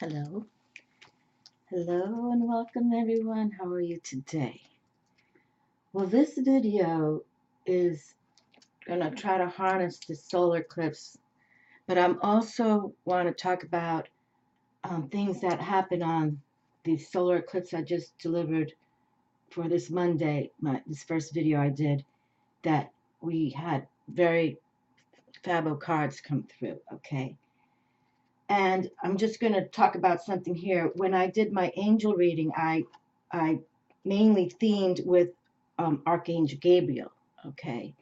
Hello. Hello and welcome everyone. How are you today? Well, this video is going to try to harness the solar eclipse, but I'm also want to talk about things that happen on the solar eclipse I just delivered for this Monday, this first video I did, that we had very fabo cards come through, okay? And I'm just going to talk about something here. When I did my angel reading, I mainly themed with Archangel Gabriel, okay?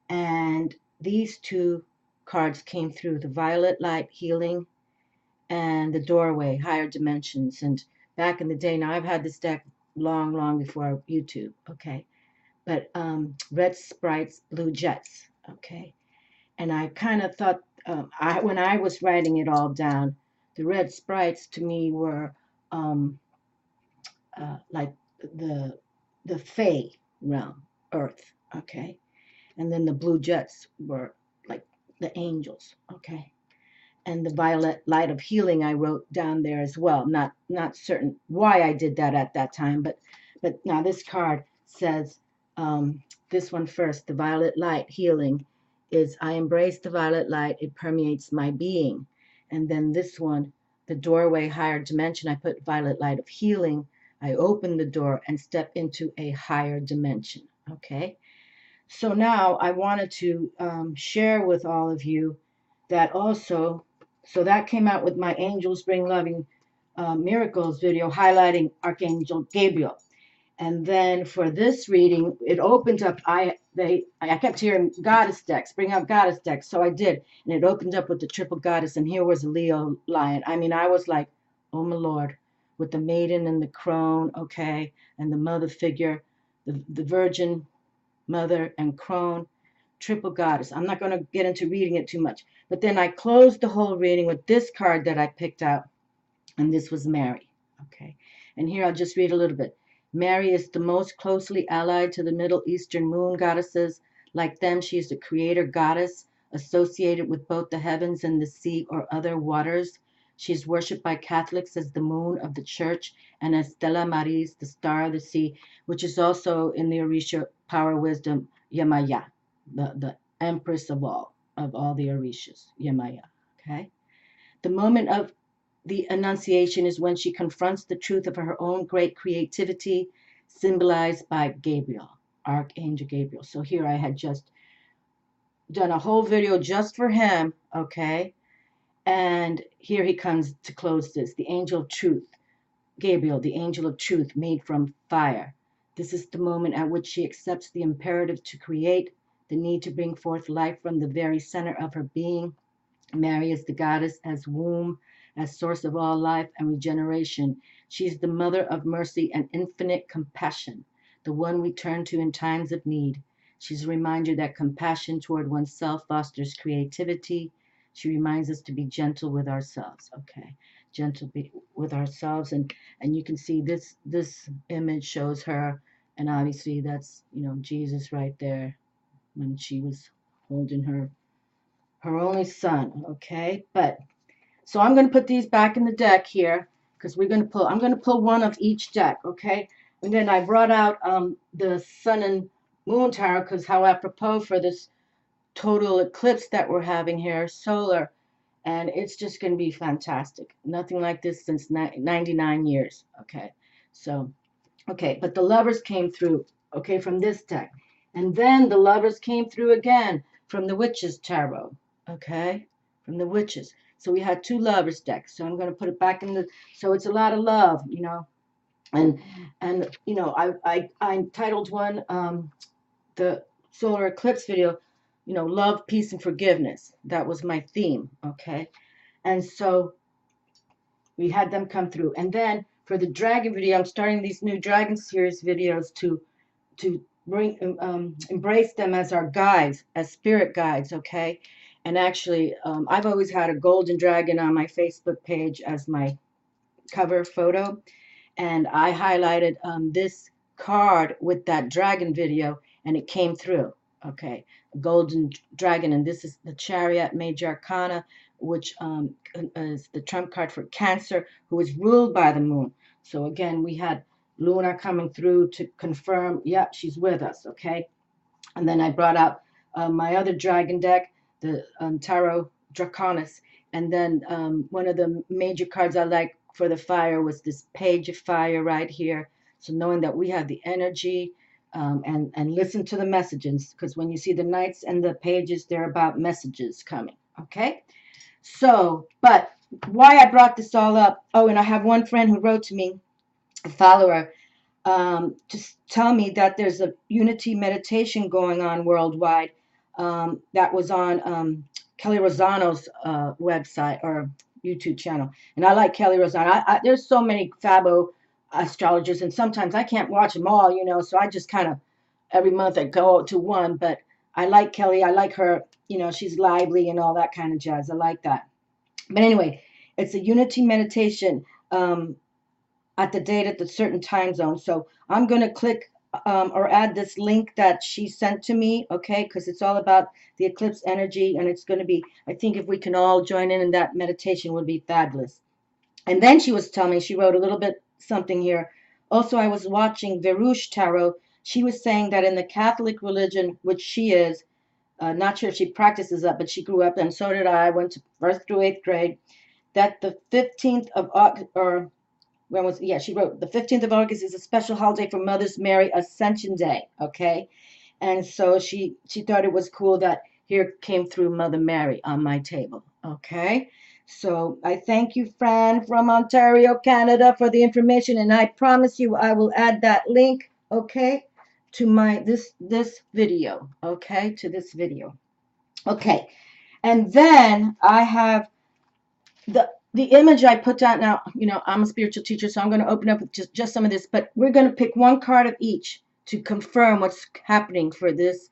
And these two cards came through, the violet light healing and the doorway, higher dimensions. And back in the day, now I've had this deck long before YouTube, okay? But red sprites, blue jets, okay? And I kind of thought, when I was writing it all down, the red sprites to me were like the Fae realm, Earth, okay, and then the blue jets were like the angels, okay, and the violet light of healing I wrote down there as well. Not certain why I did that at that time, but now this card says this one first, the violet light healing is I embrace the violet light, it permeates my being. And then this one, the doorway higher dimension, I put violet light of healing. I open the door and step into a higher dimension. Okay. So now I wanted to share with all of you that also, so that came out with my Angels Bring Loving Miracles video highlighting Archangel Gabriel. And then for this reading, it opened up. I kept hearing goddess decks, bring up goddess decks, so I did, and it opened up with the triple goddess, and here was a Leo lion. I mean, I was like, oh my Lord, with the maiden and the crone, okay, and the mother figure, the Virgin Mother and crone, triple goddess. I'm not going to get into reading it too much, but then I closed the whole reading with this card that I picked out, and this was Mary, okay, and here I'll just read a little bit. Mary is the most closely allied to the Middle Eastern moon goddesses. Like them, she is the creator goddess associated with both the heavens and the sea or other waters. She is worshipped by Catholics as the moon of the church and as Stella Maris, the star of the sea, which is also in the Orisha power wisdom, Yamaya, the empress of all the Orishas, Yamaya. Okay? The moment of the Annunciation is when she confronts the truth of her own great creativity, symbolized by Gabriel, Archangel Gabriel. So here I had just done a whole video just for him, okay? And here he comes to close this, the angel of truth, Gabriel, the angel of truth made from fire. This is the moment at which she accepts the imperative to create, the need to bring forth life from the very center of her being. Mary is the goddess as womb, as source of all life and regeneration. She is the mother of mercy and infinite compassion, the one we turn to in times of need. She's a reminder that compassion toward oneself fosters creativity. She reminds us to be gentle with ourselves. Okay, gentle with ourselves, and you can see this image shows her, and obviously that's Jesus right there when she was holding her only son, okay? But so I'm going to put these back in the deck here because I'm going to pull one of each deck, okay? And then I brought out the Sun and Moon Tarot because how apropos for this total eclipse that we're having here, solar, and it's just going to be fantastic. Nothing like this since 99 years, okay? So, okay, but the lovers came through, okay, from this deck. And then the lovers came through again from the witches tarot, okay, from the witches. So we had two lovers decks. So I'm going to put it back in the, so it's a lot of love, and I titled one the solar eclipse video, love, peace, and forgiveness. That was my theme, okay, and so we had them come through, and then for the dragon video, I'm starting these new dragon series videos to bring embrace them as our guides, as spirit guides, okay? And actually, I've always had a golden dragon on my Facebook page as my cover photo, and I highlighted this card with that dragon video, and it came through, okay? A golden dragon, and this is the Chariot Major Arcana which is the trump card for Cancer, who is ruled by the moon. So again, we had Luna coming through to confirm, yep, she's with us, okay? And then I brought out my other dragon deck, the Tarot Draconis. And then one of the major cards I like for the fire was this Page of Fire right here. So knowing that we have the energy, and listen to the messages, because when you see the knights and the pages, they're about messages coming, okay? So, but why I brought this all up, oh, and I have one friend who wrote to me, a follower, to tell me that there's a unity meditation going on worldwide, that was on Kelly Rosano's website or YouTube channel. And I like Kelly Rosano. There's so many Fabo astrologers, and sometimes I can't watch them all, so I just kind of, every month I go to one. But I like Kelly. I like her. She's lively and all that kind of jazz. I like that. But anyway, it's a unity meditation. At the date at the certain time zone. So I'm going to click or add this link that she sent to me, okay, because it's all about the eclipse energy, and it's going to be, I think if we can all join in that meditation would be fabulous. And then she was telling me, she wrote a little bit something here. Also, I was watching Verush Tarot. She was saying that in the Catholic religion, which she is, not sure if she practices that, but she grew up, and so did I, went to 1st through 8th grade, that the 15th of August, or she wrote the 15th of August is a special holiday for Mother's Mary Ascension Day, okay? And so she thought it was cool that here came through Mother Mary on my table, okay? So I thank you, Fran from Ontario, Canada, for the information, and I promise you I will add that link, okay, to my this video, okay, to this video. Okay, and then I have the image I put down. Now, I'm a spiritual teacher, so I'm going to open up with just some of this, but we're going to pick one card of each to confirm what's happening for this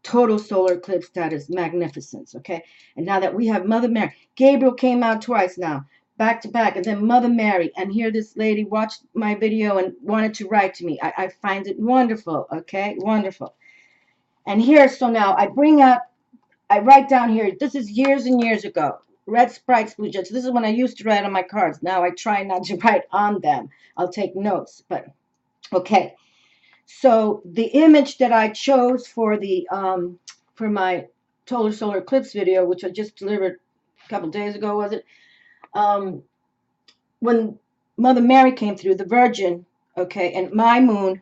total solar eclipse that is magnificence, okay? And now that we have Mother Mary, Gabriel came out twice now, back to back, and then Mother Mary, and here this lady watched my video and wanted to write to me. I find it wonderful, okay? Wonderful. And here, so now I write down here, this is years and years ago. Red sprites, blue jets. This is when I used to write on my cards. Now I try not to write on them. I'll take notes, but okay. So the image that I chose for the for my total solar eclipse video, which I just delivered a couple days ago, was it? When Mother Mary came through, the Virgin, okay, and my moon,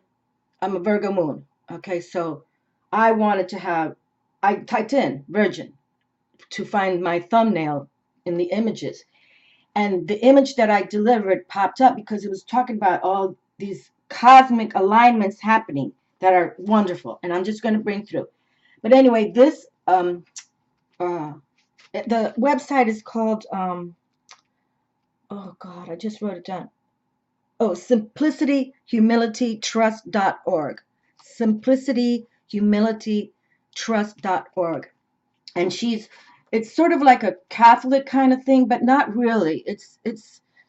I'm a Virgo moon, okay, so I wanted to have, I typed in Virgin to find my thumbnail in the images. And the image that I delivered popped up because it was talking about all these cosmic alignments happening that are wonderful. And I'm just going to bring through. But anyway, this, the website is called, oh God, I just wrote it down. Oh, simplicityhumilitytrust.org. Simplicityhumilitytrust.org. And it's sort of like a Catholic kind of thing, but not really.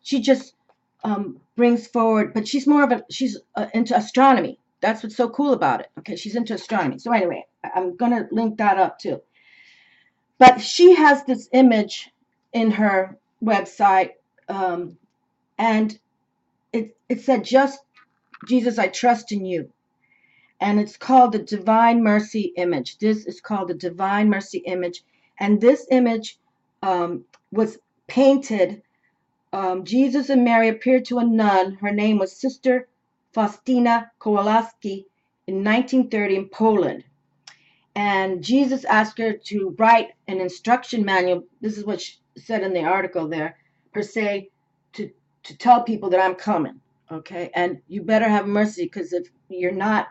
She just brings forward, but she's into astronomy. That's what's so cool about it. Okay, she's into astronomy. So anyway, I'm gonna link that up too. But she has this image in her website, and it said, "Just Jesus, I trust in you." And it's called the Divine Mercy image. This is called the Divine Mercy image. And this image was painted. Jesus and Mary appeared to a nun. Her name was Sister Faustina Kowalski in 1930 in Poland. And Jesus asked her to write an instruction manual. This is what she said in the article there, per se, to tell people that I'm coming. Okay? And you better have mercy, because if you're not,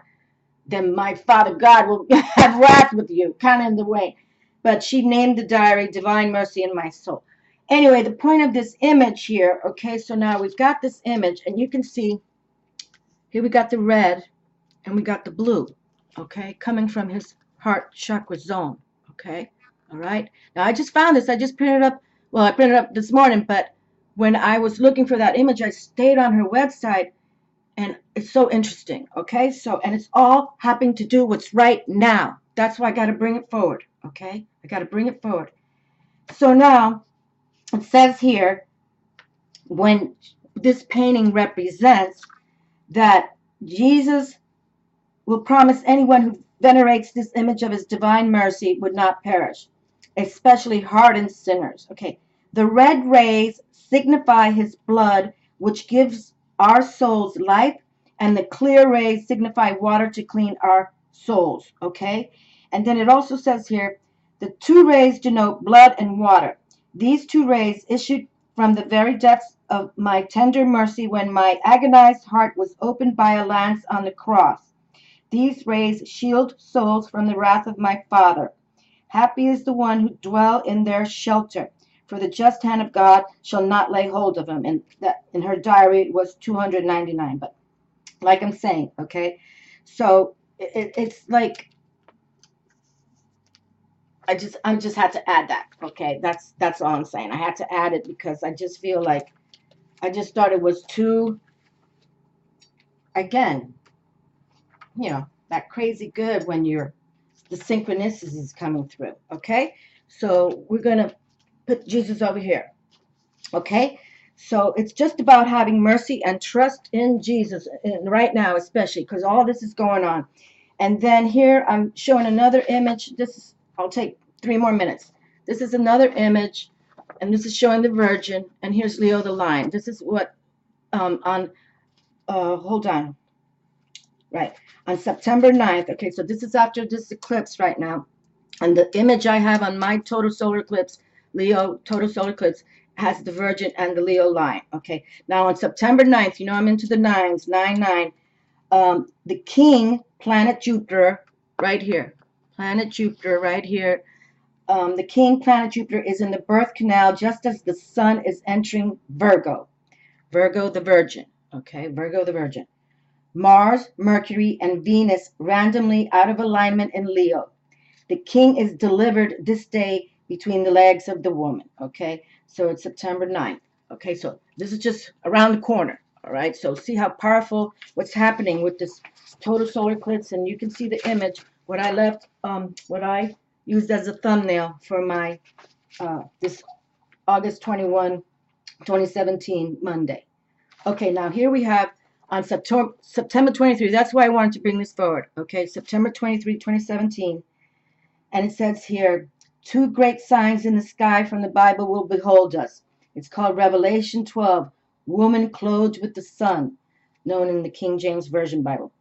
then my Father God will have wrath with you, kind of in the way. But she named the diary Divine Mercy in My Soul. Anyway, the point of this image here, okay, so now we've got this image, and you can see, here we got the red, and we got the blue, okay, coming from his heart chakra zone, okay, all right. Now, I just found this, I just printed up, well, I printed up this morning, but when I was looking for that image, I stayed on her website, and it's so interesting, okay? So, and it's all having to do what's right now. That's why I got to bring it forward, okay? I got to bring it forward. So now, it says here, when this painting represents that Jesus will promise anyone who venerates this image of his divine mercy would not perish, especially hardened sinners. Okay, the red rays signify his blood, which gives our souls life, and the clear rays signify water to clean our souls. Okay, and then it also says here, the two rays denote blood and water. These two rays issued from the very depths of my tender mercy when my agonized heart was opened by a lance on the cross. These rays shield souls from the wrath of my Father. Happy is the one who dwell in their shelter, for the just hand of God shall not lay hold of him. And that in her diary it was 299. But like I'm saying, okay, so it's like I just had to add that. Okay, that's all I'm saying. I had to add it because I just feel like I just thought it was too, again, that crazy good when the synchronicity is coming through. Okay, so we're gonna put Jesus over here. Okay, so it's just about having mercy and trust in Jesus, and right now especially because all this is going on. And then here I'm showing another image. I'll take 3 more minutes. This is another image, and this is showing the Virgin, and here's Leo the Lion. This is what on hold on. Right, on September 9th. Okay, so this is after this eclipse right now. And the image I have on my total solar eclipse, Leo Total Solar Eclipse, has the Virgin and the Leo line. Okay, now on September 9th, I'm into the nines, 9-9. The King, planet Jupiter, right here. Planet Jupiter, right here. The King, planet Jupiter, is in the birth canal just as the sun is entering Virgo. Virgo the Virgin. Okay, Virgo the Virgin. Mars, Mercury, and Venus randomly out of alignment in Leo. The King is delivered this day between the legs of the woman. Okay, so it's September 9th. Okay, so this is just around the corner. All right, so see how powerful what's happening with this total solar eclipse, and you can see the image. What I left, what I used as a thumbnail for my this August 21, 2017 Monday. Okay, now here we have on September 23, that's why I wanted to bring this forward. Okay, September 23, 2017. And it says here, two great signs in the sky from the Bible will behold us. It's called Revelation 12, woman clothed with the sun, known in the King James Version Bible.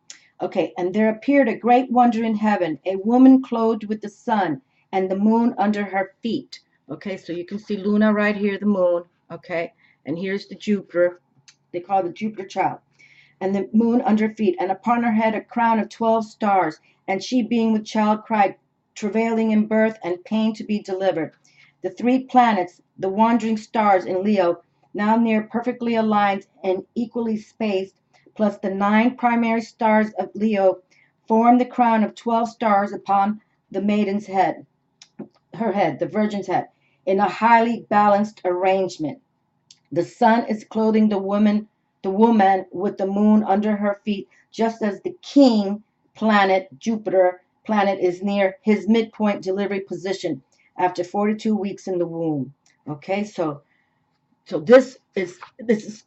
Okay, and there appeared a great wonder in heaven, a woman clothed with the sun and the moon under her feet. Okay, so you can see Luna right here, the moon. Okay, and here's the Jupiter. They call it the Jupiter child. And the moon under her feet, and upon her head a crown of 12 stars. And she, being with child, cried, travailing in birth and pain to be delivered. The three planets, the wandering stars in Leo, now near perfectly aligned and equally spaced, plus the 9 primary stars of Leo, form the crown of 12 stars upon the maiden's head, her head, the Virgin's head, in a highly balanced arrangement. The sun is clothing the woman with the moon under her feet, just as the King planet, Jupiter planet, is near his midpoint delivery position after 42 weeks in the womb. Okay, so this is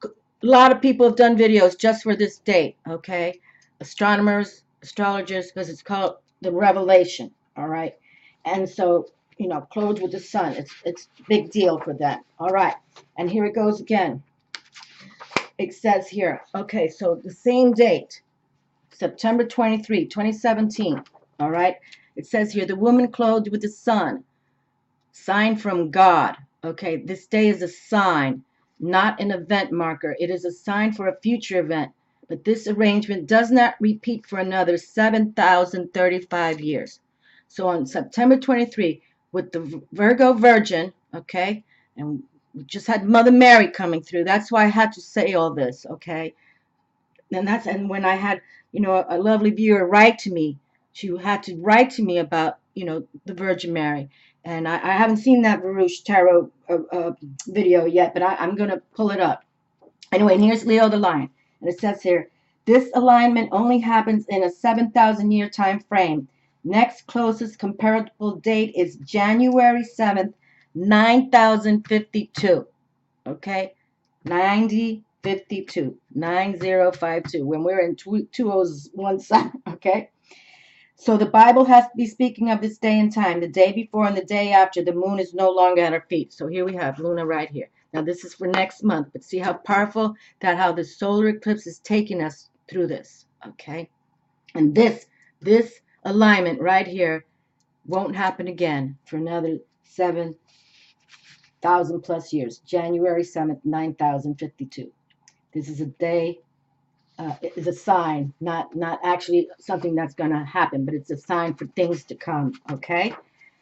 a lot of people have done videos just for this date. Okay, astronomers, astrologers, because it's called the revelation. All right, and so clothed with the sun, it's a big deal for them. All right, and here it goes again. It says here, okay, so the same date, September 23, 2017, all right? It says here, the woman clothed with the sun, sign from God. Okay, this day is a sign, not an event marker. It is a sign for a future event, but this arrangement does not repeat for another 7,035 years. So on September 23, with the Virgo Virgin, okay, and we just had Mother Mary coming through. That's why I had to say all this, okay? And when I had, a lovely viewer write to me, she had to write to me about, the Virgin Mary. And I haven't seen that Varush Tarot video yet, but I'm going to pull it up. Anyway, and here's Leo the Lion. And it says here, this alignment only happens in a 7,000-year time frame. Next closest comparable date is January 7th, 9052. Okay, 9052, 9052. When we're in 201 sign. Okay. So the Bible has to be speaking of this day and time. The day before and the day after, the moon is no longer at our feet. So here we have Luna right here. Now this is for next month, but see how powerful that how the solar eclipse is taking us through this. Okay. And this alignment right here won't happen again for another 7,000 plus years. January 7th, 9052. This is a day, is a sign, not actually something that's going to happen, but it's a sign for things to come. Okay.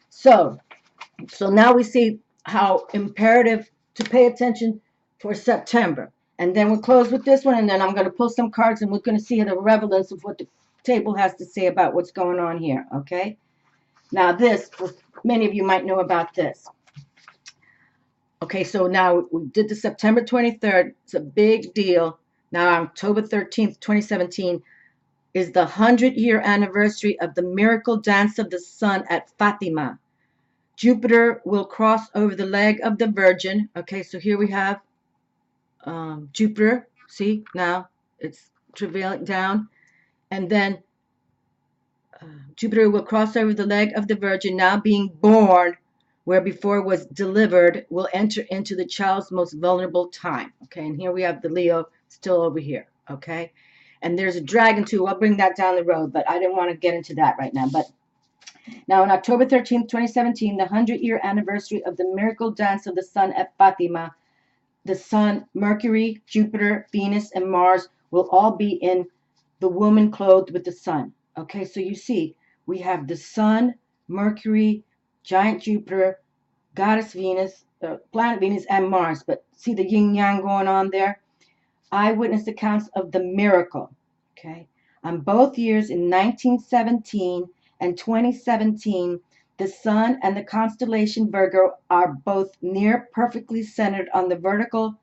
So now we see how imperative to pay attention for September. And then we'll close with this one, and then I'm going to pull some cards, and we're going to see the relevance of what the table has to say about what's going on here. Okay. Now this, many of you might know about this. Okay, so now we did the September 23rd. It's a big deal. Now October 13th, 2017 is the 100-year anniversary of the miracle dance of the sun at Fatima. Jupiter will cross over the leg of the Virgin. Okay, so here we have Jupiter. See, now it's travailing down. And then Jupiter will cross over the leg of the Virgin, now being born, where before was delivered, will enter into the child's most vulnerable time. Okay, and here we have the Leo still over here. Okay, and there's a dragon too. I'll bring that down the road, but I didn't want to get into that right now. But now on October 13th, 2017, the 100-year anniversary of the miracle dance of the sun at Fatima, the sun, Mercury, Jupiter, Venus, and Mars will all be in the woman clothed with the sun. Okay, so you see, we have the sun, Mercury, giant Jupiter, goddess Venus, planet Venus, and Mars. But see the yin yang going on there? Eyewitness accounts of the miracle. Okay, on both years in 1917 and 2017, the sun and the constellation Virgo are both near perfectly centered on the vertical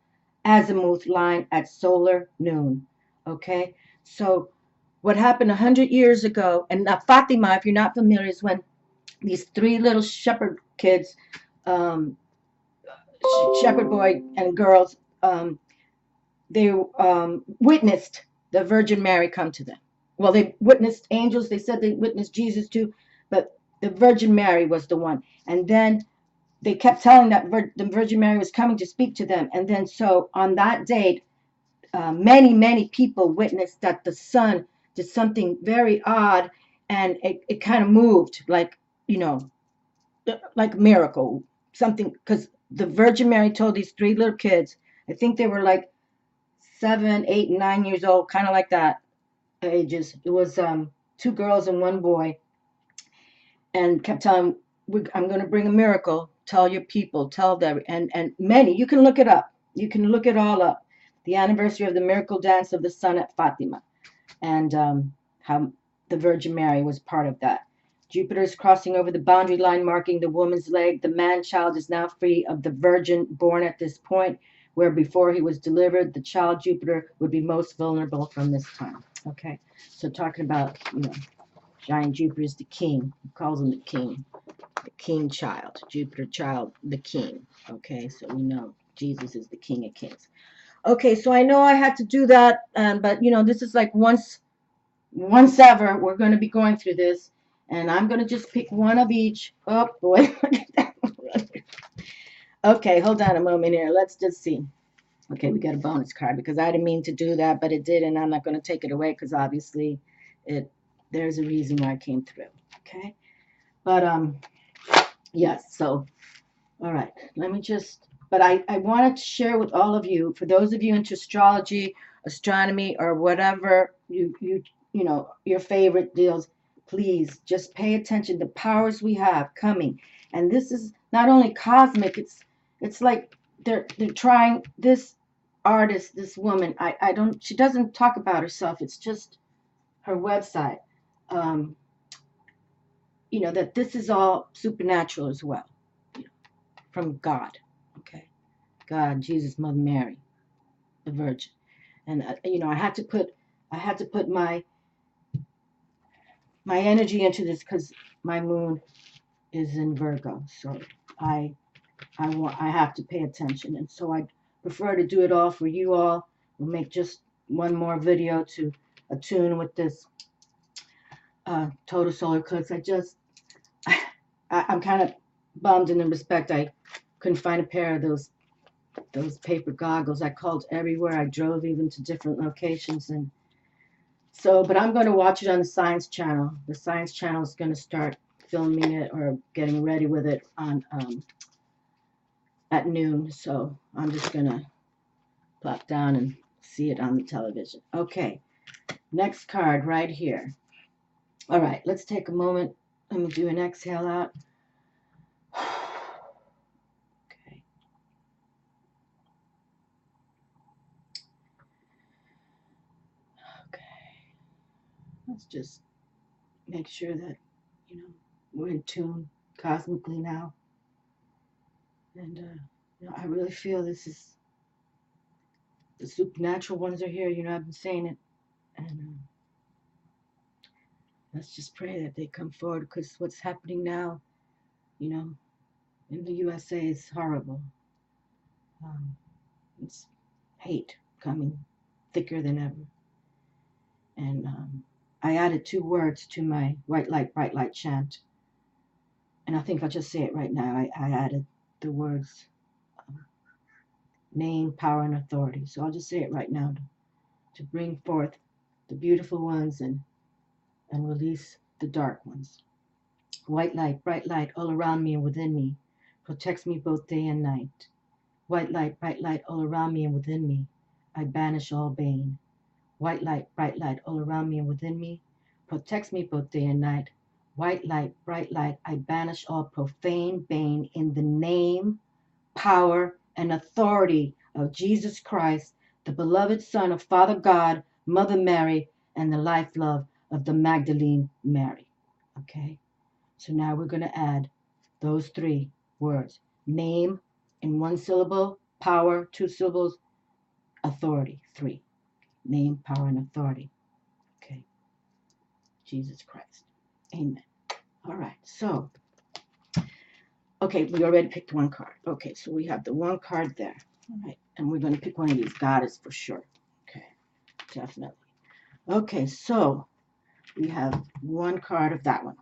azimuth line at solar noon. Okay, so what happened 100 years ago, and now Fatima, if you're not familiar, is when these three little shepherd kids, shepherd boy and girls, they witnessed the Virgin Mary come to them. Well, they witnessed angels. They said they witnessed Jesus too, but the Virgin Mary was the one. And then they kept telling that the Virgin Mary was coming to speak to them. And then so on that date, many people witnessed that the sun did something very odd, and it kind of moved like, like a miracle, something, because the Virgin Mary told these three little kids, I think they were like 7, 8, and 9 years old, kind of like that ages. It was two girls and one boy, and kept telling them, I'm going to bring a miracle. Tell your people, tell them, and many. You can look it up. You can look it all up. The anniversary of the miracle dance of the sun at Fatima, and how the Virgin Mary was part of that. Jupiter is crossing over the boundary line, marking the woman's leg. The man-child is now free of the virgin born at this point, where before he was delivered, the child Jupiter would be most vulnerable from this time. Okay, so talking about, giant Jupiter is the king. He calls him the king child. Jupiter child, the king. Okay, so we know Jesus is the King of Kings. Okay, so I know I had to do that, but this is like once ever we're going to be going through this, and I'm going to just pick one of each. Oh boy, look at that one. Okay, hold on a moment here. Let's just see. Okay, we got a bonus card because I didn't mean to do that, but it did, and I'm not going to take it away because obviously there's a reason why it came through. Okay, but yes. So, all right. Let me just. But I wanted to share with all of you, for those of you into astrology, astronomy, or whatever your favorite deals, please just pay attention. The powers we have coming, and this is not only cosmic. It's like they're trying. This artist, this woman, she doesn't talk about herself. It's just her website. That this is all supernatural as well, from God. Okay, God, Jesus, Mother Mary, the Virgin, and I had to put my energy into this because my moon is in Virgo, so I I have to pay attention, and so I prefer to do it all for you all. We'll make just one more video to attune with this total solar eclipse. I'm kind of bummed in the respect I couldn't find a pair of those paper goggles. I called everywhere. I drove even to different locations, and so, but I'm going to watch it on the Science Channel. The Science Channel is going to start filming it or getting ready with it on at noon. So I'm just going to plop down and see it on the television. Okay, next card right here. All right, let's take a moment. Let me do an exhale out. Okay. Okay. Let's just make sure that, you know, we're in tune cosmically now. And, you know, I really feel this is, the supernatural ones are here. You know, I've been saying it. And let's just pray that they come forward, because what's happening now, you know, in the USA is horrible. It's hate coming thicker than ever. And I added 2 words to my white light, bright light chant. And I think I'll just say it right now. I added the words name, power, and authority. So I'll just say it right now to bring forth the beautiful ones and release the dark ones. White light, bright light all around me and within me, protects me both day and night. White light, bright light all around me and within me, I banish all bane. White light, bright light all around me and within me, protects me both day and night. White light, bright light, I banish all profane bane in the name, power, and authority of Jesus Christ, the beloved Son of Father God, Mother Mary, and the life love of the Magdalene Mary. Okay? So now we're going to add those 3 words. Name in 1 syllable, power 2 syllables, authority 3. Name, power, and authority. Okay. Jesus Christ. Amen. All right. So, okay, we already picked 1 card. Okay, so we have the 1 card there. All right. And we're going to pick one of these. Goddess for sure. Okay. Definitely. Okay, so we have 1 card of that one.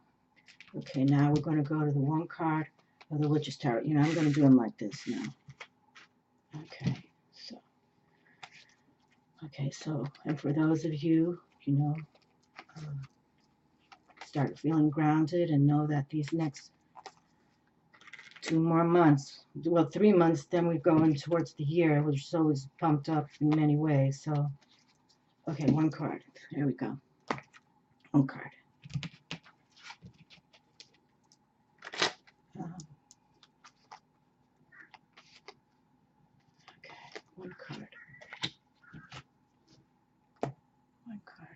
Okay, now we're going to go to the 1 card of the Witch's Tarot. You know, I'm going to do them like this now. Okay, so, and for those of you, you know, start feeling grounded and know that these next 2 more months, well, 3 months, then we go in towards the year, which is always pumped up in many ways. So, okay, 1 card. Here we go. 1 card. Okay, 1 card. 1 card.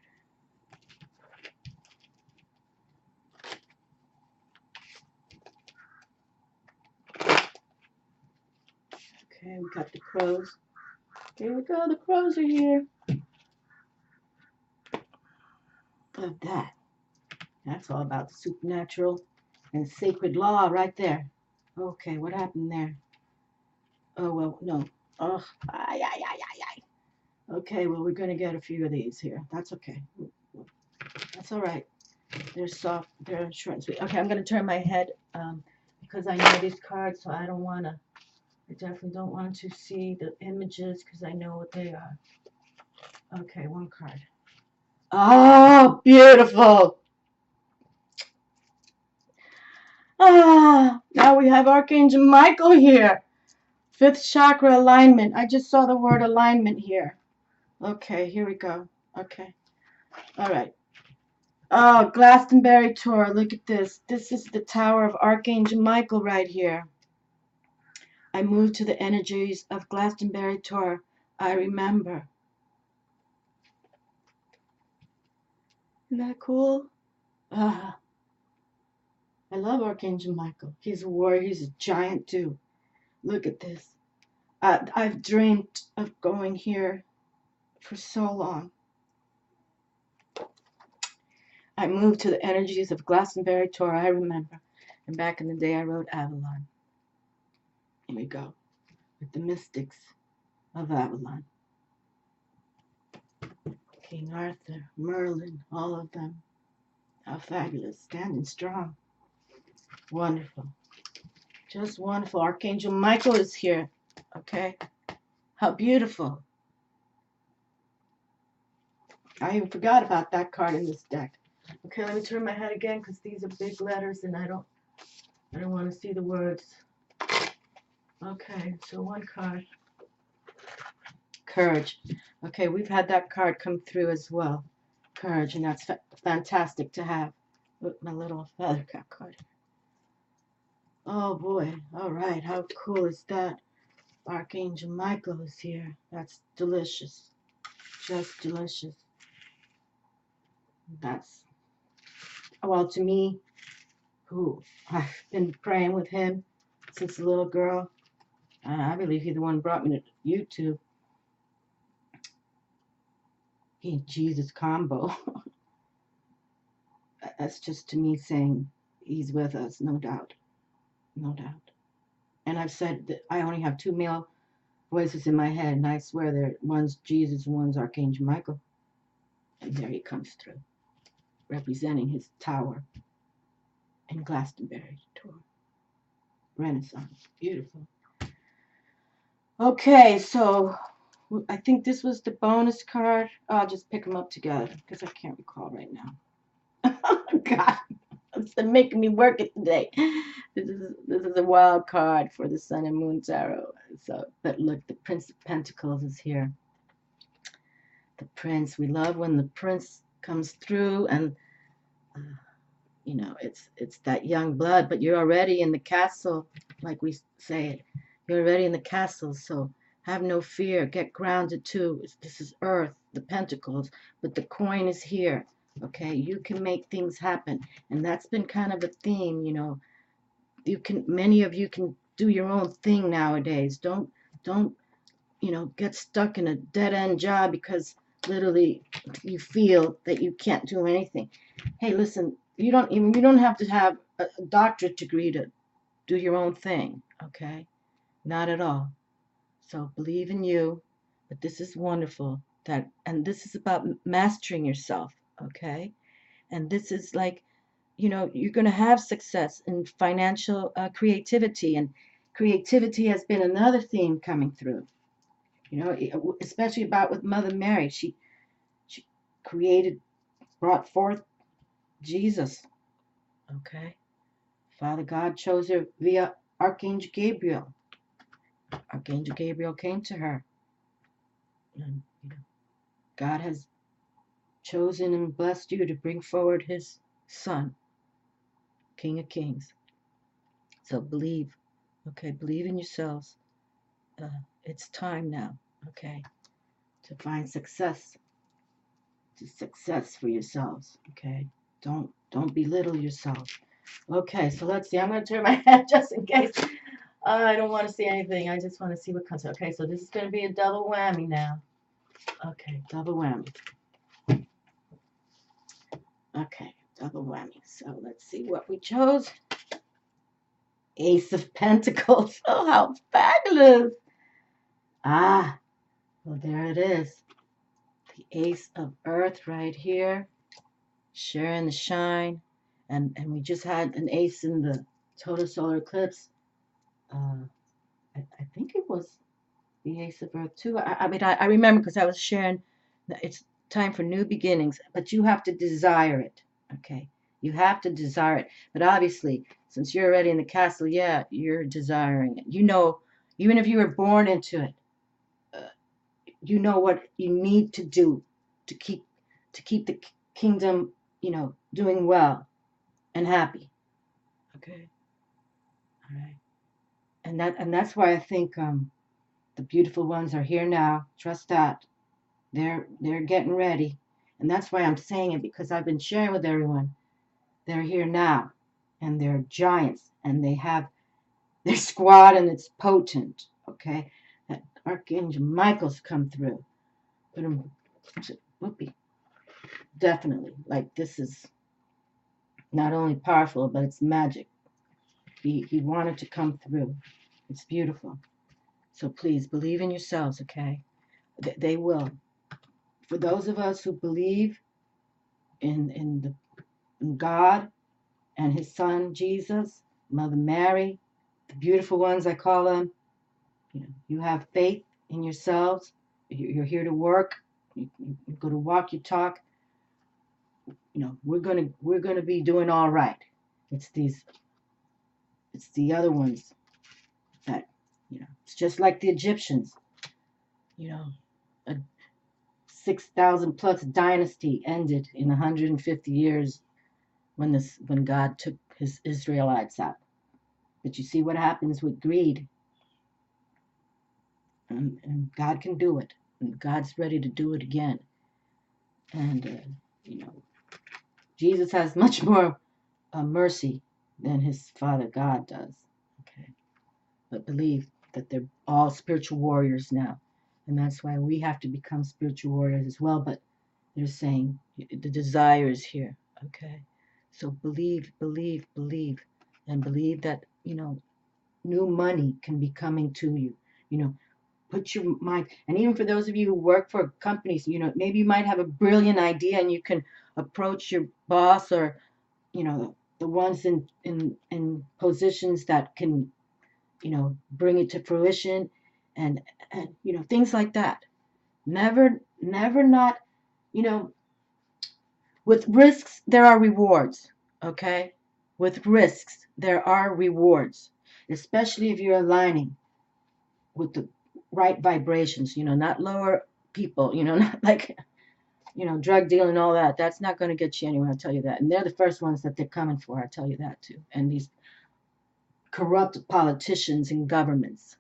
Okay, we got the crows. Here we go, the crows are here. Love that. That's all about the supernatural and sacred law right there. Okay, what happened there? Oh, well, no. Oh, ay, ay, ay, ay, ay. Okay, well, we're going to get a few of these here. That's okay. That's all right. They're soft. They're short and sweet. Okay, I'm going to turn my head because I know these cards, so I don't want to. I definitely don't want to see the images because I know what they are. Okay, 1 card. Oh, beautiful. Ah, now we have Archangel Michael here. 5th chakra alignment. I just saw the word alignment here. Okay, here we go. Okay. All right. Oh, Glastonbury Tor. Look at this. This is the Tower of Archangel Michael right here. I move to the energies of Glastonbury Tor. I remember. Isn't that cool? I love Archangel Michael. He's a warrior. He's a giant too. Look at this. I've dreamed of going here for so long. I moved to the energies of Glastonbury Tor. I remember. And back in the day, I wrote Avalon. Here we go. With the mystics of Avalon. King Arthur, Merlin, all of them. How fabulous. Standing strong. Wonderful. Just wonderful. Archangel Michael is here. Okay. How beautiful. I even forgot about that card in this deck. Okay, let me turn my head again because these are big letters and I don't want to see the words. Okay, so one card. Courage. Okay, we've had that card come through as well. Courage, and that's fantastic to have. Look, my little feather cap card. Oh boy. All right, how cool is that? Archangel Michael is here. That's delicious. Just delicious. That's, well, to me, who I've been praying with him since a little girl. I believe he's the one who brought me to YouTube. He and Jesus combo. That's just to me saying he's with us, no doubt. No doubt. And I've said that I only have two male voices in my head, and I swear that one's Jesus, one's Archangel Michael. And there he comes through, representing his tower in Glastonbury Tor. Renaissance. Beautiful. Okay, so I think this was the bonus card. I'll just pick them up together because I can't recall right now. God, it's been making me work it today. This is a wild card for the Sun and Moon Tarot. So, but look, the Prince of Pentacles is here. The Prince. We love when the Prince comes through, and you know, it's that young blood. But you're already in the castle, like we say it. You're already in the castle, so have no fear. Get grounded too. This is Earth, the Pentacles, but the coin is here. Okay, you can make things happen, and that's been kind of a theme. You know, many of you can do your own thing nowadays. Don't you know, get stuck in a dead end job because literally you feel that you can't do anything. Hey, listen, you don't have to have a doctorate degree to do your own thing. Okay, not at all. So believe in you, but this is wonderful. And this is about mastering yourself. Okay, and this is like, you know, you're going to have success in financial creativity, and creativity has been another theme coming through. You know, especially about with Mother Mary. She brought forth Jesus. Okay, Father God chose her via Archangel Gabriel. Archangel Gabriel came to her, and you know, God has chosen and blessed you to bring forward His Son, King of Kings. So believe, okay, believe in yourselves. It's time now, okay, to find success for yourselves, okay? Don't belittle yourself. Okay, so let's see. I'm going to turn my head just in case. I don't want to see anything. I just want to see what comes. Okay, so this is going to be a double whammy now. Okay, double whammy. Okay, double whammy. So let's see what we chose. Ace of Pentacles. Oh, how fabulous. Ah, well, there it is. The Ace of Earth right here. Sharing the shine. And we just had an ace in the Total Solar Eclipse. I think it was the Ace of Earth too. I remember because I was sharing that it's time for new beginnings, but you have to desire it. Okay, you have to desire it. But obviously, since you're already in the castle, yeah, you're desiring it. You know, even if you were born into it, you know what you need to do to keep the kingdom, you know, doing well and happy. Okay, all right, and that's why I think the beautiful ones are here now. Trust that. They're getting ready. And that's why I'm saying it, because I've been sharing with everyone. They're here now. And they're giants. And they have their squad, and it's potent. Okay? That Archangel Michael's come through. But whoopee. Definitely. Like, this is not only powerful, but it's magic. He wanted to come through. It's beautiful. So please believe in yourselves, okay? They will. For those of us who believe in God and His Son Jesus, Mother Mary, the beautiful ones I call them, you have faith in yourselves. You're here to work. You go to walk your talk. We're gonna be doing all right. It's the other ones that it's just like the Egyptians. A 6,000 plus dynasty ended in 150 years when God took His Israelites out. But you see what happens with greed, and God can do it, and God's ready to do it again. And Jesus has much more mercy than His Father God does. Okay, but believe that they're all spiritual warriors now, and that's why we have to become spiritual warriors as well. But they're saying the desire is here. Okay, so believe, and believe that new money can be coming to you. Put your mind, and even for those of you who work for companies, maybe you might have a brilliant idea and you can approach your boss or the ones in positions that can bring it to fruition, and things like that. Never not, with risks there are rewards. Okay, with risks there are rewards, especially if you're aligning with the right vibrations, not lower people, not like, drug dealing and all that. That's not going to get you anywhere, I'll tell you that. And they're the first ones that they're coming for, I'll tell you that too. And these corrupt politicians and governments,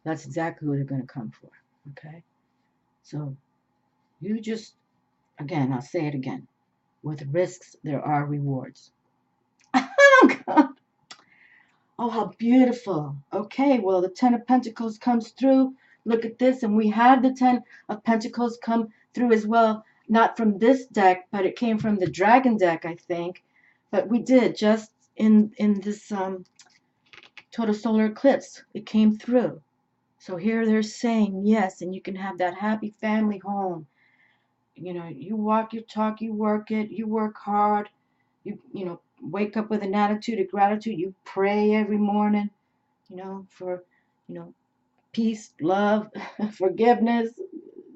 that's exactly who they're going to come for. Okay? So you just, again, I'll say it again. With risks, there are rewards. Oh, God. Oh, how beautiful. Okay, well, the Ten of Pentacles comes through. Look at this. And we had the Ten of Pentacles come through as well. Not from this deck, but it came from the Dragon deck, I think. But we did, just in this Total Solar Eclipse. It came through. So here they're saying yes, and you can have that happy family home. You walk your talk, you work it, you work hard. You wake up with an attitude of gratitude. You pray every morning, for, peace, love, forgiveness,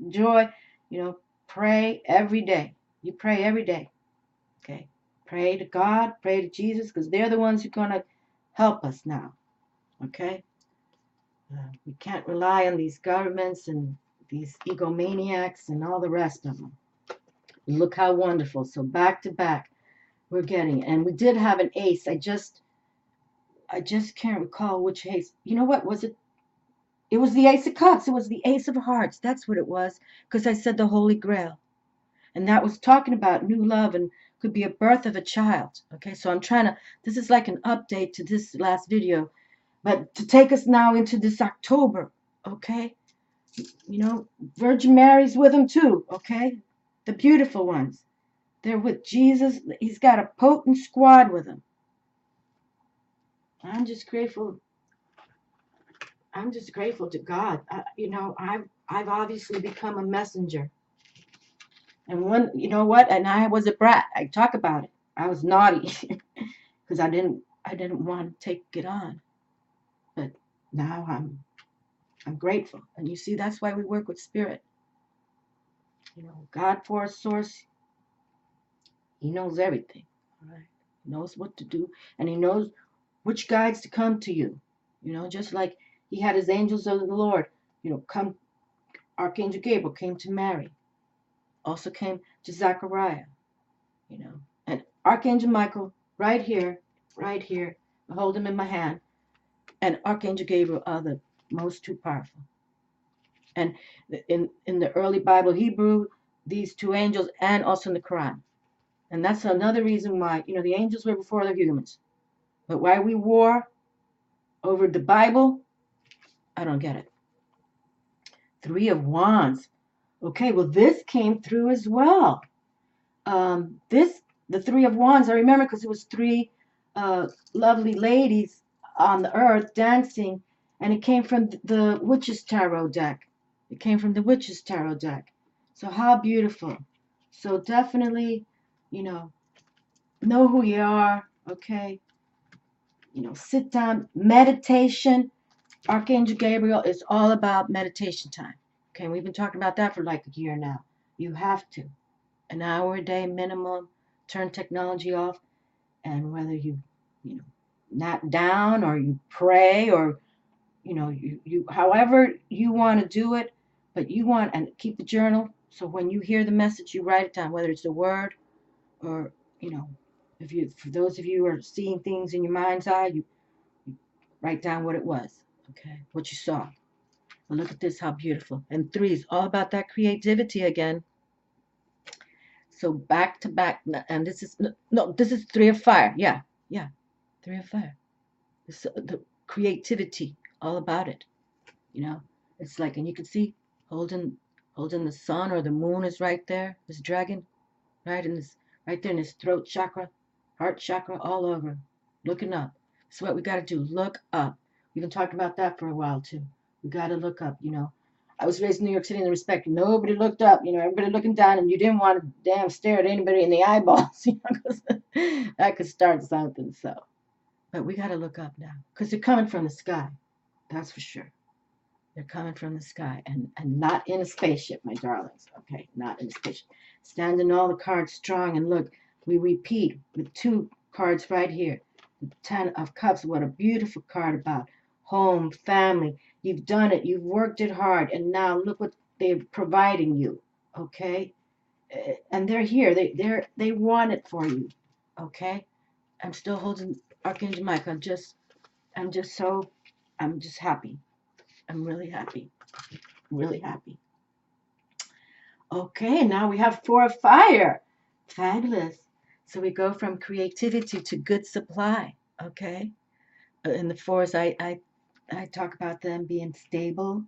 joy. Pray every day. You pray every day. Okay. Pray to God, pray to Jesus, because they're the ones who are going to help us now. Okay. We can't rely on these governments and these egomaniacs and all the rest of them. Look how wonderful. So back to back, we're getting, and we did have an ace. I just can't recall which ace. You know what was it? It was the Ace of Cups. It was the Ace of Hearts. That's what it was, because I said the Holy Grail. And that was talking about new love and could be a birth of a child. Okay, so I'm trying to, this is like an update to this last video, but to take us now into this October. Okay, Virgin Mary's with them too. Okay, the beautiful ones. They're with Jesus. He's got a potent squad with him. I'm just grateful to God. I've obviously become a messenger. And and I was a brat. I talk about it. I was naughty because I didn't want to take it on. But now I'm grateful. And you see, that's why we work with spirit. God, force, source, He knows everything. All right? He knows what to do, and He knows which guides to come to you. Just like He had His angels of the Lord, come. Archangel Gabriel came to Mary, also came to Zechariah, and Archangel Michael right here, I hold him in my hand, and Archangel Gabriel are the most two powerful. And in the early Bible Hebrew, these two angels, and also in the Quran. And that's another reason why, the angels were before the humans. But why we war over the Bible, I don't get it. Three of Wands. Okay, well, this came through as well. The Three of Wands, I remember because it was three lovely ladies on the earth dancing, And it came from the Witch's Tarot deck. It came from the Witch's Tarot deck. So how beautiful. So definitely, you know who you are, okay? Sit down, meditation. Archangel Gabriel is all about meditation time. Okay, we've been talking about that for like a year now. You have to. An hour a day minimum. Turn technology off. And whether you know, nap down or you pray or, you however you want to do it, but you want, and keep the journal. So when you hear the message, you write it down, whether it's a word or, you know, for those of you who are seeing things in your mind's eye, you write down what it was, okay, what you saw. But look at this, how beautiful. And three is all about that creativity again. So back to back, and this is no, this is three of fire. Yeah, yeah, three of fire. This, the creativity, all about it. You know, it's like, and you can see holding holding the sun or the moon is right there. This dragon, right in this, right there in his throat chakra, heart chakra, all over, looking up. So what we got to do, look up. We've been talking about that for a while too. We got to look up. I was raised in New York City in the respect nobody looked up. Everybody looking down, and you didn't want to damn stare at anybody in the eyeballs. 'Cause that could start something. So, but we got to look up now, because they're coming from the sky. That's for sure. They're coming from the sky, and not in a spaceship, my darlings. Okay, not in a spaceship. Standing all the cards strong, and look, we repeat with two cards right here. The Ten of Cups. What a beautiful card about home, family. You've done it. You've worked it hard, and now look what they're providing you. Okay, and they're here. They want it for you. Okay, I'm still holding Archangel Michael. I'm just so, I'm just happy. I'm really happy. Really happy. Okay, now we have four of fire. Fabulous. So we go from creativity to good supply. Okay. In the fours, I talk about them being stable.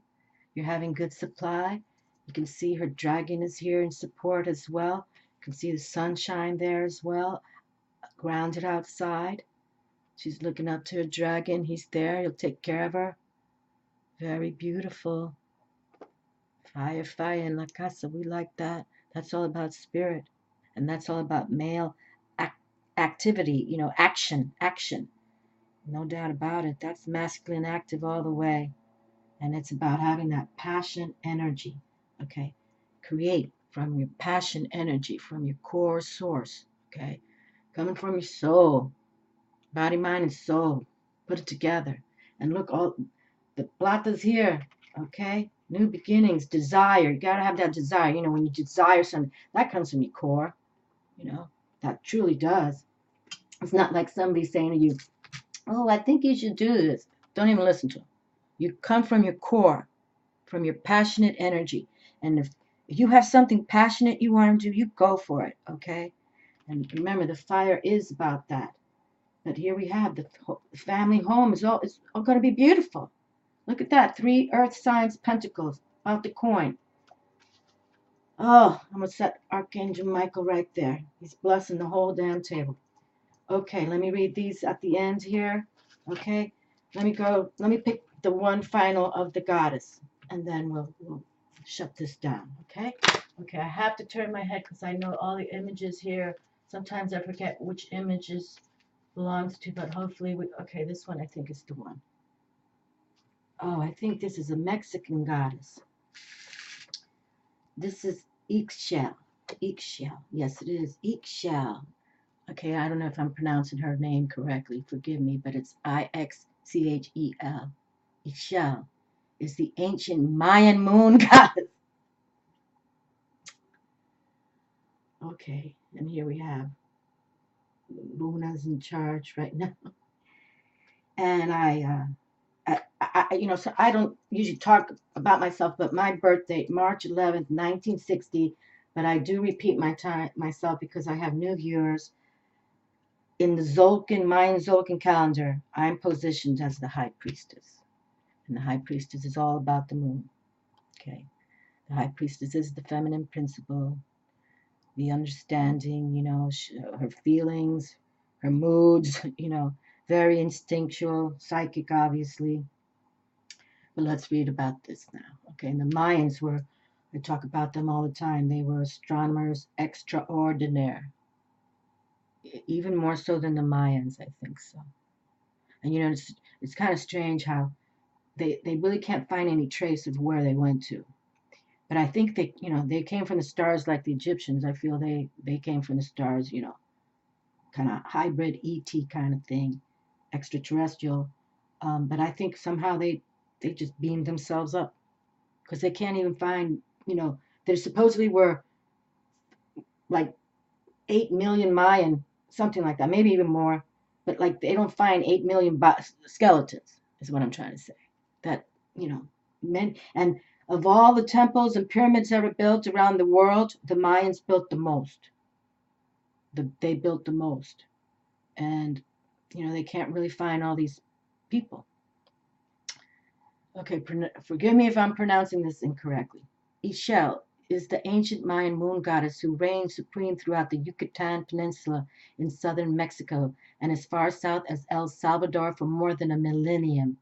You're having good supply. You can see her dragon is here in support as well. You can see the sunshine there as well. Grounded outside. She's looking up to her dragon. He's there. He'll take care of her. Very beautiful. Fire, fire in La Casa. We like that. That's all about spirit. And that's all about male activity, action, action. No doubt about it. That's masculine active all the way. And it's about having that passion energy. Okay. Create from your passion energy, from your core source. Okay. Coming from your soul, body, mind, and soul. Put it together. And look, all the plata's here. Okay. New beginnings, desire. You got to have that desire. When you desire something, that comes from your core. That truly does. It's not like somebody saying to you, oh, I think you should do this. Don't even listen to them. You come from your core, from your passionate energy. And if you have something passionate you want to do, you go for it, okay? And remember, the fire is about that. But here we have the family home it's all going to be beautiful. Look at that. 3 earth signs pentacles out the coin. Oh, I'm going to set Archangel Michael right there. He's blessing the whole damn table. Okay, let me read these at the end here. Okay, let me pick the one final of the goddess, and then we'll shut this down. Okay, I have to turn my head because I know all the images here. Sometimes I forget which images belongs to, but hopefully okay, this one I think is the one. Oh, I think this is a Mexican goddess. This is CHEL. CHEL. Yes, it is CHEL. Okay, I don't know if I'm pronouncing her name correctly. Forgive me, but it's IXCHEL. CHEL is the ancient Mayan moon goddess. Okay, and here we have Luna's in charge right now. And so I don't usually talk about myself, but my birthday, March 11th, 1960. But I do repeat myself because I have new viewers. In the Mayan Zolkin calendar, I'm positioned as the high priestess. And the high priestess is all about the moon. Okay. The high priestess is the feminine principle, the understanding, her feelings, her moods, very instinctual, psychic, obviously. But let's read about this now. Okay, and the Mayans were, I talk about them all the time. They were astronomers extraordinaire, even more so than the Mayans, I think so. And it's kind of strange how they really can't find any trace of where they went to. But I think they came from the stars like the Egyptians. I feel they came from the stars, kind of hybrid ET kind of thing, extraterrestrial. But I think somehow they just beamed themselves up because they can't even find, there supposedly were like 8 million Mayan, something like that, maybe even more. But like they don't find 8 million skeletons, is what I'm trying to say. That, men, and of all the temples and pyramids ever built around the world, the Mayans built the most. They built the most. And, they can't really find all these people. Okay, forgive me if I'm pronouncing this incorrectly. CHEL is the ancient Mayan moon goddess who reigned supreme throughout the Yucatan Peninsula in southern Mexico and as far south as El Salvador for more than a millennium.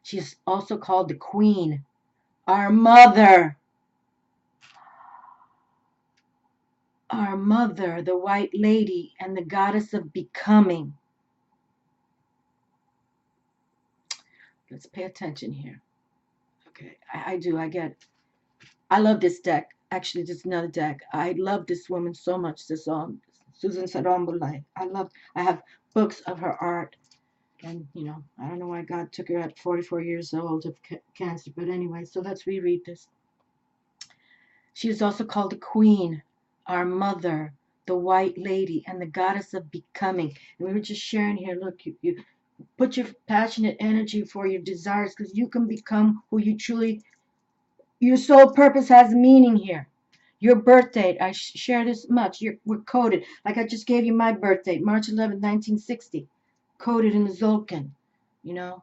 She is also called the Queen, our Mother, the White Lady, and the Goddess of Becoming. Let's pay attention here. Okay, I do. I love this deck. Actually, just another deck. I love this woman so much. This Susan Sarambulai. I have books of her art, and I don't know why God took her at 44 years old of cancer. But anyway, so let's reread this. She is also called the Queen, our Mother, the White Lady, and the Goddess of Becoming. And we were just sharing here. Look, you put your passionate energy for your desires, because you can become who you truly. Your soul purpose has meaning here. Your birth date, I share this much. We're coded. Like I just gave you my birth date, March 11th, 1960. Coded in the Zolkin, you know,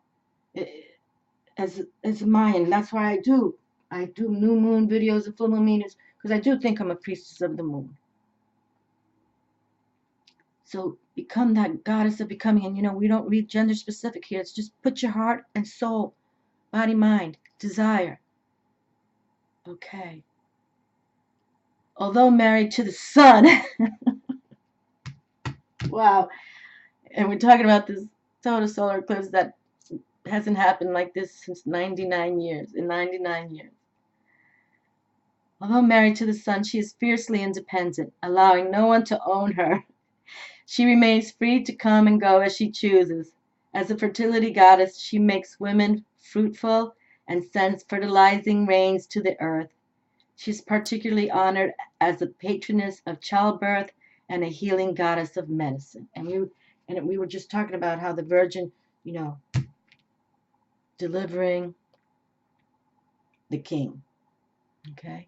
as a Mayan. That's why I do new moon videos and full moon meetings, because I do think I'm a priestess of the moon. So become that goddess of becoming. And we don't read gender specific here. It's just put your heart and soul, body, mind, desire. Okay. Although married to the sun. Wow. And we're talking about this total solar eclipse that hasn't happened like this since 99 years. In 99 years. Although married to the sun, she is fiercely independent, allowing no one to own her. She remains free to come and go as she chooses. As a fertility goddess, she makes women fruitful and sends fertilizing rains to the earth. She is particularly honored as a patroness of childbirth and a healing goddess of medicine. And we were just talking about how the Virgin, delivering the King. Okay,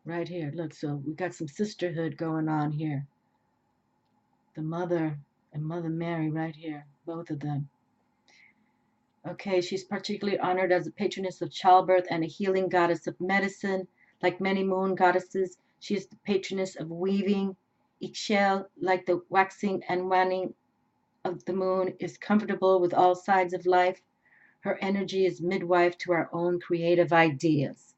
right here. Look, so we got some sisterhood going on here. The Mother and Mother Mary right here, both of them. Okay, she's particularly honored as a patroness of childbirth and a healing goddess of medicine. Like many moon goddesses, she is the patroness of weaving. CHEL, like the waxing and waning of the moon, is comfortable with all sides of life. Her energy is midwife to our own creative ideas.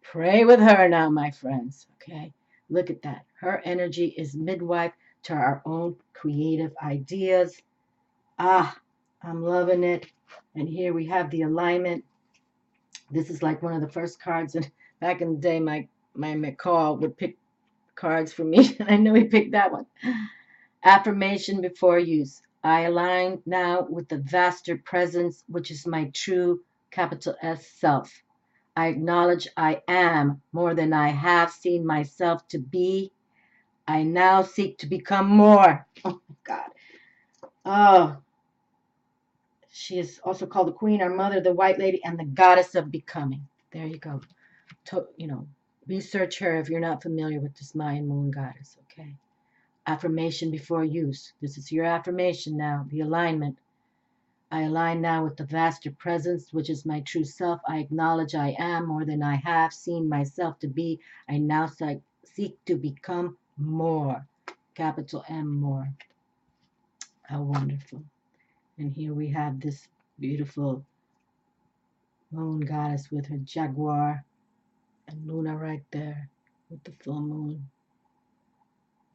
Pray with her now, my friends. Okay, look at that. Her energy is midwife to our own creative ideas. Ah, I'm loving it. And here we have the alignment. This is like one of the first cards. And back in the day, my McCall would pick cards for me. And I know he picked that one. Affirmation before use. I align now with the vaster presence, which is my true capital S self. I acknowledge I am more than I have seen myself to be. I now seek to become more. Oh, my God. Oh, she is also called the Queen, our Mother, the White Lady, and the Goddess of Becoming. There you go. Research her if you're not familiar with this Mayan moon goddess, okay? Affirmation before use. This is your affirmation now, the alignment. I align now with the vaster presence, which is my true self. I acknowledge I am more than I have seen myself to be. I now seek to become more. Capital M, more. How wonderful. And here we have this beautiful Moon goddess with her jaguar, and Luna right there with the full moon.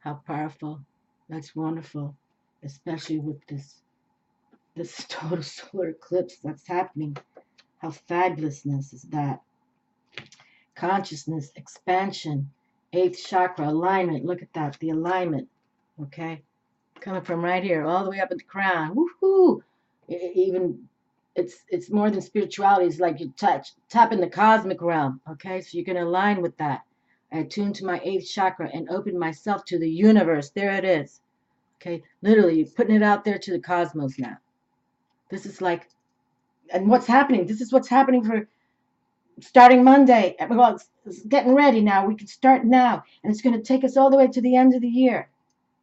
How powerful. That's wonderful, especially with this total solar eclipse that's happening. How fabulousness is that? Consciousness, expansion, eighth chakra, alignment. Look at that, the alignment. Okay? Coming from right here, all the way up at the crown. Woohoo! Even it's more than spirituality. It's like you tap in the cosmic realm. Okay, so you're gonna align with that. I attune to my eighth chakra and open myself to the universe. There it is. Okay, literally putting it out there to the cosmos now. This is like, and what's happening? This is what's happening for starting Monday. Well, it's getting ready now. We can start now, and it's going to take us all the way to the end of the year.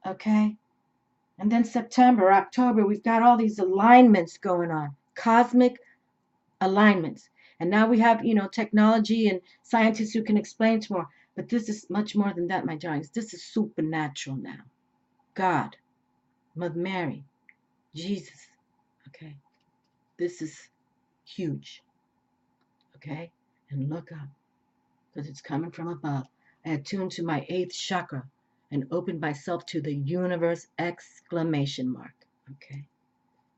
Okay. And then September, October, we've got all these alignments going on, cosmic alignments. And now we have, technology and scientists who can explain it more. But this is much more than that, my darlings. This is supernatural now. God, Mother Mary, Jesus. Okay. This is huge. Okay. And look up, because it's coming from above. I attune to my eighth chakra and open myself to the universe! Exclamation mark. Okay.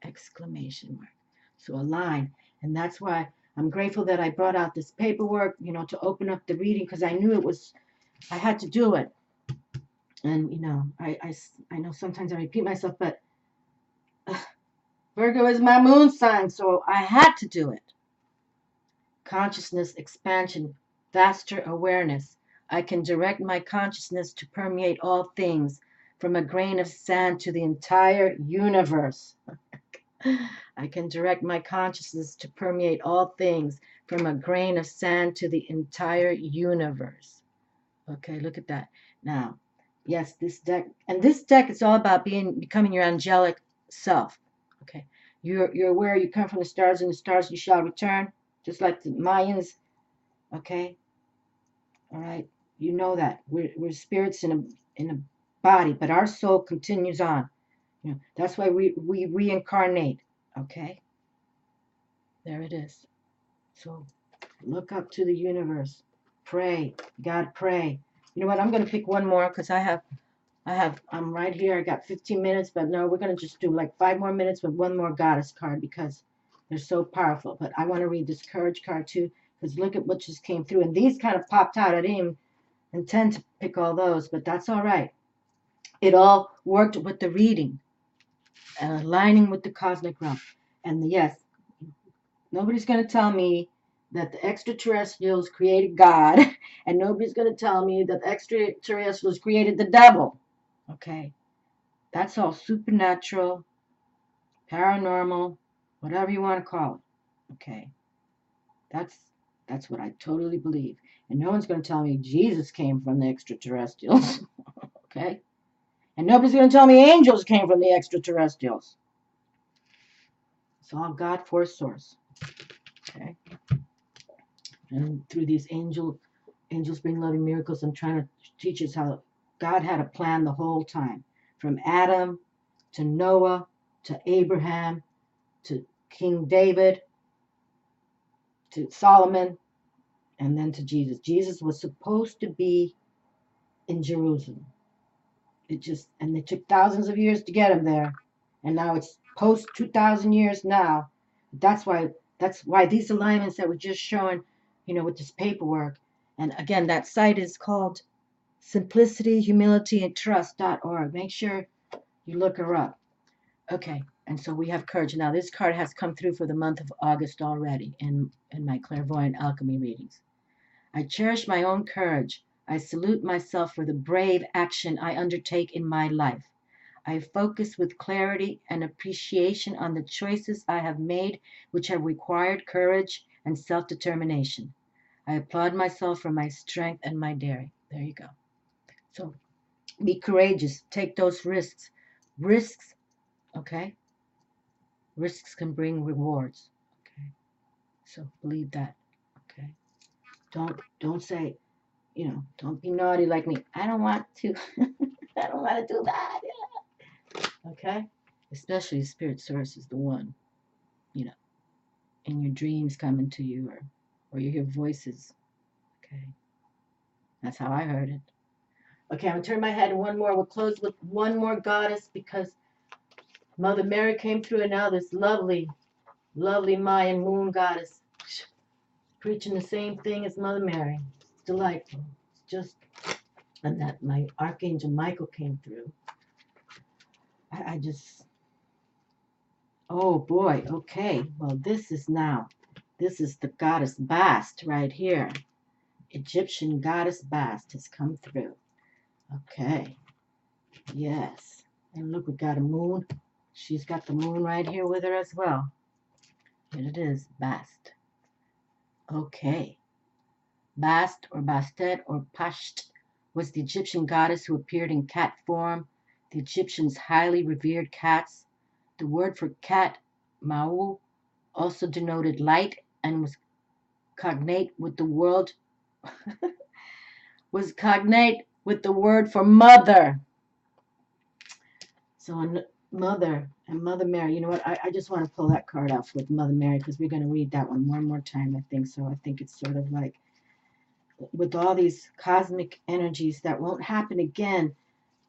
Exclamation mark. So align. And that's why I'm grateful that I brought out this paperwork, to open up the reading, because I knew I had to do it. And, I know sometimes I repeat myself, but Virgo is my moon sign, so I had to do it. Consciousness expansion, vaster awareness. I can direct my consciousness to permeate all things, from a grain of sand to the entire universe. I can direct my consciousness to permeate all things, from a grain of sand to the entire universe. Okay, look at that. Now, yes, this deck is all about becoming your angelic self. Okay, you're aware you come from the stars, and the stars you shall return, just like the Mayans. Okay, all right, you know that we're spirits in a body, but our soul continues on. That's why we reincarnate. Okay, there it is. So look up to the universe. Pray. God, pray. You know what? I'm going to pick one more, because I'm right here. I got 15 minutes, but no, we're going to just do like 5 more minutes with one more goddess card, because they're so powerful. But I want to read this courage card too, because look at what just came through. And these kind of popped out. I didn't even intend to pick all those, but that's all right. It all worked with the reading and aligning with the cosmic realm. And yes, nobody's going to tell me that the extraterrestrials created God, and nobody's going to tell me that the extraterrestrials created the devil. Okay, that's all supernatural, paranormal, whatever you want to call it. Okay, that's what I totally believe. And no one's going to tell me Jesus came from the extraterrestrials. Okay, and nobody's going to tell me angels came from the extraterrestrials. It's all God force source. Okay, and through these angels bring loving miracles. I'm trying to teach us how God had a plan the whole time, from Adam to Noah to Abraham to King David to Solomon, and then to Jesus. Jesus was supposed to be in Jerusalem. It took thousands of years to get him there, and now it's post 2,000 years now. That's why these alignments that we're just showing, with this paperwork. And again, that site is called Simplicity, Humility, and Trust.org. Make sure you look her up. Okay, and so we have courage. Now, this card has come through for the month of August already in my clairvoyant alchemy readings. I cherish my own courage. I salute myself for the brave action I undertake in my life. I focus with clarity and appreciation on the choices I have made, which have required courage and self-determination. I applaud myself for my strength and my daring. There you go. So be courageous. Take those risks. Risks, okay? Risks can bring rewards. Okay. So believe that. Okay. Don't say, don't be naughty like me. I don't want to. I don't want to do that. Okay? Especially Spirit Source is the one, in your dreams coming to you, or you hear voices. Okay, that's how I heard it. Okay, I'm gonna turn my head one more. We'll close with one more goddess because Mother Mary came through, and now this lovely, lovely Mayan moon goddess preaching the same thing as Mother Mary. It's delightful. It's just, and that my Archangel Michael came through. I just, oh boy, okay. Well, this is the goddess Bast right here. Egyptian goddess Bast has come through. Okay, yes. And look, we got a moon. She's got the moon right here with her as well. Here it is, Bast. Okay. Bast or Bastet or Pasht was the Egyptian goddess who appeared in cat form. The Egyptians highly revered cats. The word for cat, Mau, also denoted light and was cognate with the word for mother. So Mother and Mother Mary, you know what? I just want to pull that card out with Mother Mary because we're going to read that one more time, I think. So I think it's sort of like with all these cosmic energies that won't happen again,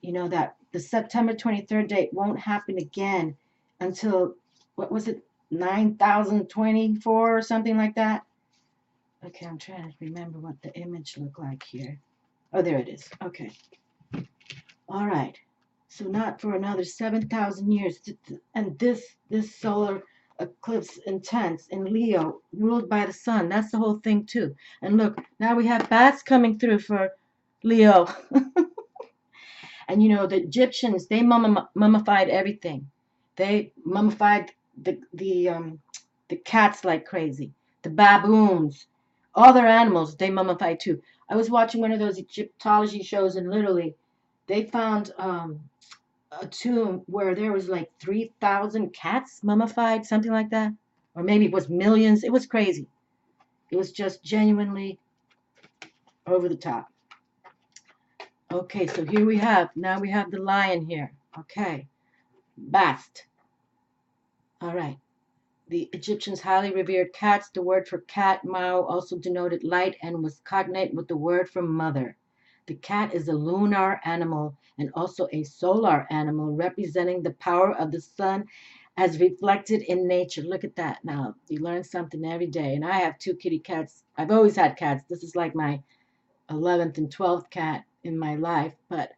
you know, that the September 23rd date won't happen again until, what was it, 9024 or something like that? Okay, I'm trying to remember what the image looked like here. Oh, there it is. Okay. All right. So not for another 7,000 years. And this solar eclipse intense in Leo, ruled by the sun. That's the whole thing too. And look, now we have bats coming through for Leo. And you know, the Egyptians, they mummified everything. They mummified the cats like crazy. The baboons, all their animals, they mummified too. I was watching one of those Egyptology shows, and literally, they found a tomb where there was like 3,000 cats mummified, something like that, or maybe it was millions. It was crazy. It was just genuinely over the top. Okay, so here we have, now we have the lion here. Okay, Bast. All right. The Egyptians highly revered cats. The word for cat, Mao, also denoted light and was cognate with the word for mother. The cat is a lunar animal and also a solar animal representing the power of the sun as reflected in nature. Look at that. Now, you learn something every day. And I have two kitty cats. I've always had cats. This is like my 11th and 12th cat in my life, but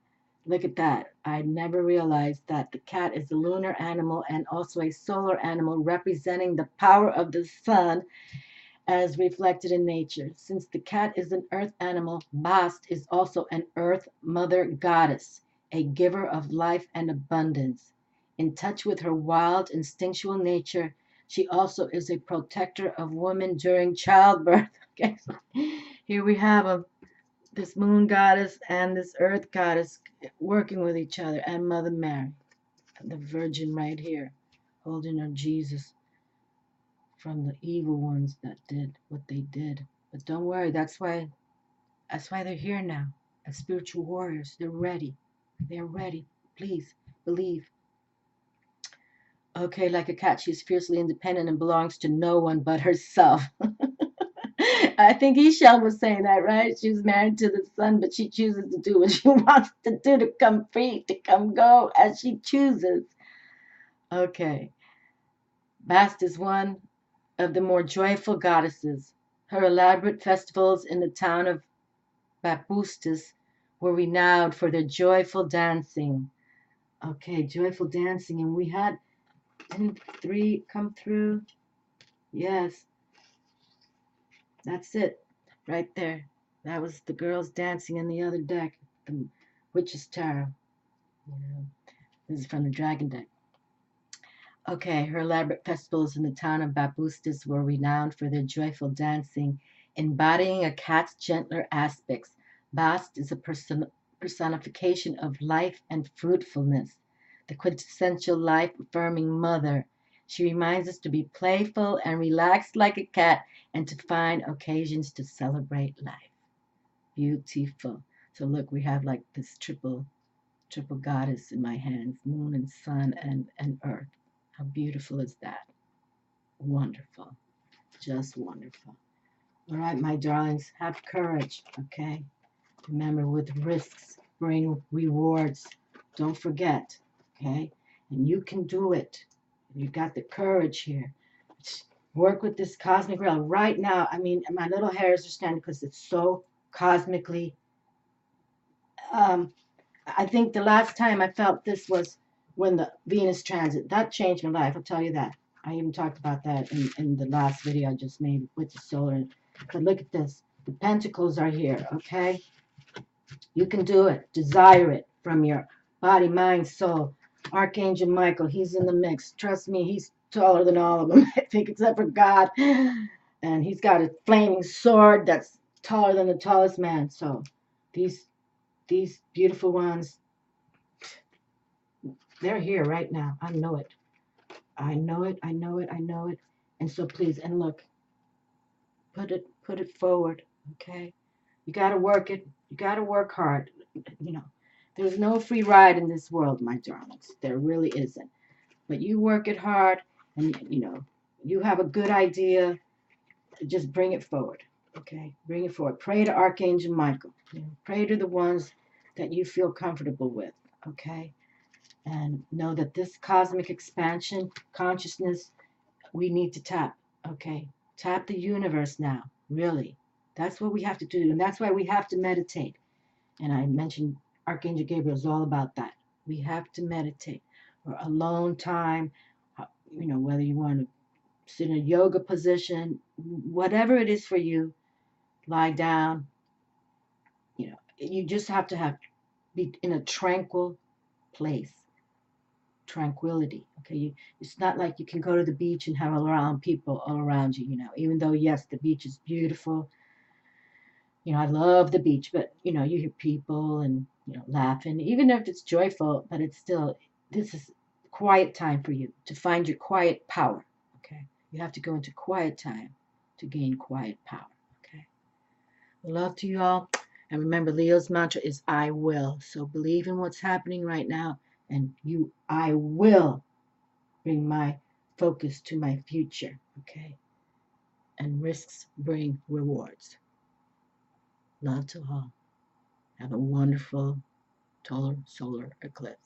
look at that. I never realized that the cat is a lunar animal and also a solar animal representing the power of the sun as reflected in nature. Since the cat is an earth animal, Bast is also an earth mother goddess, a giver of life and abundance. In touch with her wild, instinctual nature, she also is a protector of women during childbirth. Okay, so here we have this moon goddess and this earth goddess working with each other, and Mother Mary, the Virgin right here, holding her Jesus from the evil ones that did what they did. But don't worry, that's why they're here now, as spiritual warriors. They're ready. They're ready. Please believe. Okay, like a cat, she's fiercely independent and belongs to no one but herself. I think CHEL was saying that, right? She was married to the sun, but she chooses to do what she wants to do, to come free, to come go as she chooses. Okay. Bast is one of the more joyful goddesses. Her elaborate festivals in the town of Bapustis were renowned for their joyful dancing. Okay, joyful dancing. And we had, didn't 3 come through? Yes. That's it. Right there. That was the girls dancing in the other deck, the Witch's Tarot. This is from the Dragon deck. Okay, her elaborate festivals in the town of Bapustis were renowned for their joyful dancing, embodying a cat's gentler aspects. Bast is a personification of life and fruitfulness, the quintessential life-affirming mother. She reminds us to be playful and relaxed like a cat and to find occasions to celebrate life. Beautiful. So look, we have like this triple goddess in my hands, moon and sun and earth. How beautiful is that? Wonderful. Just wonderful. All right, my darlings, have courage, okay? Remember, with risks bring rewards. Don't forget, okay? And you can do it. You got the courage here. Work with this cosmic realm right now. I mean, my little hairs are standing because it's so cosmically. Um, I think the last time I felt this was when the Venus transit. That changed my life. I'll tell you that. I even talked about that in the last video I just made with the solar. But look at this. The pentacles are here, okay? You can do it. Desire it from your body, mind, soul. Archangel Michael, he's in the mix. Trust me, he's taller than all of them, I think, except for God. And he's got a flaming sword that's taller than the tallest man. So these beautiful ones, they're here right now. I know it. I know it. I know it. I know it. And so please, and look, put it forward, okay? You got to work it. You got to work hard. You know, there's no free ride in this world, my darlings. There really isn't. But you work it hard, and you know, you have a good idea. Just bring it forward, okay? Bring it forward. Pray to Archangel Michael. You know, pray to the ones that you feel comfortable with, okay? And know that this cosmic expansion consciousness, we need to tap, okay? Tap the universe now, really. That's what we have to do, and that's why we have to meditate. And I mentioned Archangel Gabriel is all about that. We have to meditate, or alone time, you know, whether you want to sit in a yoga position, whatever it is for you, lie down. You know, you just have to be in a tranquil place, tranquility. Okay, it's not like you can go to the beach and have around people all around you. You know, even though yes, the beach is beautiful. You know, I love the beach, but you know, you hear people and you know laughing, even if it's joyful, but it's still this is quiet time for you to find your quiet power. Okay, you have to go into quiet time to gain quiet power. Okay, love to you all, and remember, Leo's mantra is "I will." So believe in what's happening right now, and I will bring my focus to my future. Okay, and risks bring rewards. Love to all. Have a wonderful total solar eclipse.